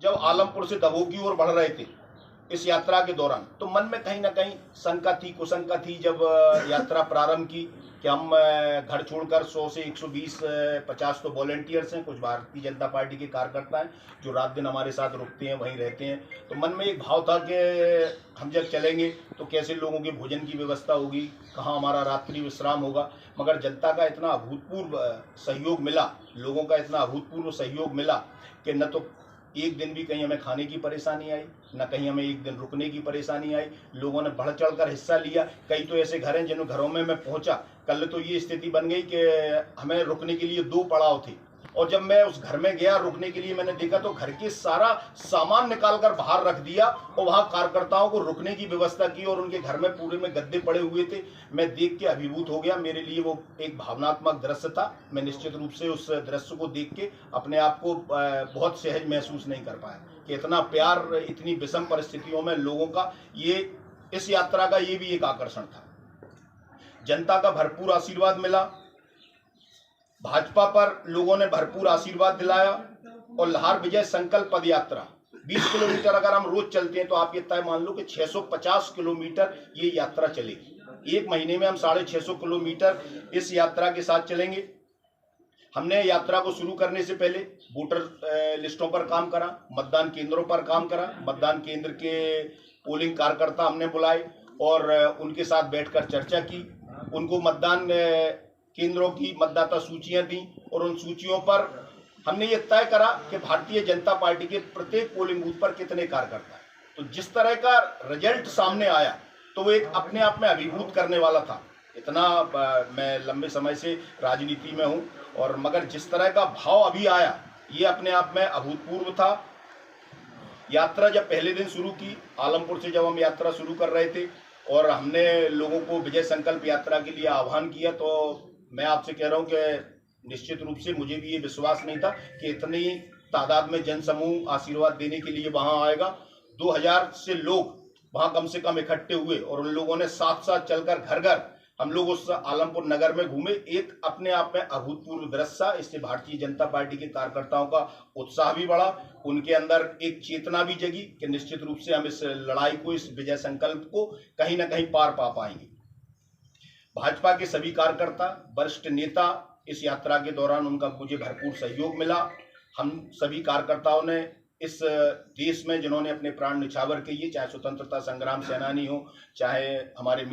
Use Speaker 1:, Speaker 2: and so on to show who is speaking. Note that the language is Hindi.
Speaker 1: जब आलमपुर से दमोह की ओर बढ़ रहे थे इस यात्रा के दौरान, तो मन में कहीं ना कहीं शंका थी, कुशंका थी जब यात्रा प्रारंभ की कि हम घर छोड़कर 100 से 120 50 तो वॉलेंटियर्स हैं, कुछ भारतीय जनता पार्टी के कार्यकर्ता हैं जो रात दिन हमारे साथ रुकते हैं, वहीं रहते हैं। तो मन में एक भाव था कि हम जब चलेंगे तो कैसे लोगों के भोजन की व्यवस्था होगी, कहाँ हमारा रात्रि विश्राम होगा। मगर जनता का इतना अभूतपूर्व सहयोग मिला, लोगों का इतना अभूतपूर्व सहयोग मिला कि न तो एक दिन भी कहीं हमें खाने की परेशानी आई, न कहीं हमें एक दिन रुकने की परेशानी आई। लोगों ने बढ़ चढ़कर हिस्सा लिया। कई तो ऐसे घर हैं जिन घरों में मैं पहुंचा, कल तो ये स्थिति बन गई कि हमें रुकने के लिए 2 पड़ाव थे, और जब मैं उस घर में गया रुकने के लिए, मैंने देखा तो घर के सारा सामान निकालकर बाहर रख दिया और वहां कार्यकर्ताओं को रुकने की व्यवस्था की, और उनके घर में पूरे में गद्दे पड़े हुए थे। मैं देख के अभिभूत हो गया। मेरे लिए वो एक भावनात्मक दृश्य था। मैं निश्चित रूप से उस दृश्य को देख के अपने आप को बहुत सहज महसूस नहीं कर पाया कि इतना प्यार इतनी विषम परिस्थितियों में लोगों का, ये इस यात्रा का ये भी एक आकर्षण था। जनता का भरपूर आशीर्वाद मिला, भाजपा पर लोगों ने भरपूर आशीर्वाद दिलाया, और लहार विजय संकल्प पद यात्रा 20 किलोमीटर अगर हम रोज चलते हैं तो आप ये तय मान लो कि 650 किलोमीटर ये यात्रा चलेगी। एक महीने में हम 650 किलोमीटर इस यात्रा के साथ चलेंगे। हमने यात्रा को शुरू करने से पहले वोटर लिस्टों पर काम करा, मतदान केंद्रों पर काम करा, मतदान केंद्र के पोलिंग कार्यकर्ता हमने बुलाए और उनके साथ बैठकर चर्चा की। उनको मतदान केंद्रों की मतदाता सूचियां दी, और उन सूचियों पर हमने ये तय करा कि भारतीय जनता पार्टी के प्रत्येक पोलिंग बूथ पर कितने कार्यकर्ता हैं। तो जिस तरह का रिजल्ट सामने आया तो वो एक अपने आप में अभिभूत करने वाला था। इतना मैं लंबे समय से राजनीति में हूँ, और मगर जिस तरह का भाव अभी आया ये अपने आप में अभूतपूर्व था। यात्रा जब पहले दिन शुरू की, आलमपुर से जब हम यात्रा शुरू कर रहे थे और हमने लोगों को विजय संकल्प यात्रा के लिए आह्वान किया, तो मैं आपसे कह रहा हूं कि निश्चित रूप से मुझे भी ये विश्वास नहीं था कि इतनी तादाद में जनसमूह आशीर्वाद देने के लिए वहां आएगा। 2000 से लोग वहां कम से कम इकट्ठे हुए, और उन लोगों ने साथ साथ चलकर घर घर हम लोग उस आलमपुर नगर में घूमे। एक अपने आप में अभूतपूर्व दृश्य। इससे भारतीय जनता पार्टी के कार्यकर्ताओं का उत्साह भी बढ़ा, उनके अंदर एक चेतना भी जगी कि निश्चित रूप से हम इस लड़ाई को, इस विजय संकल्प को कहीं ना कहीं पार पा पाएंगे। भाजपा के सभी कार्यकर्ता, वरिष्ठ नेता, इस यात्रा के दौरान उनका मुझे भरपूर सहयोग मिला। हम सभी कार्यकर्ताओं ने इस देश में जिन्होंने अपने प्राण निछावर किए, चाहे स्वतंत्रता संग्राम सेनानी हो, चाहे हमारे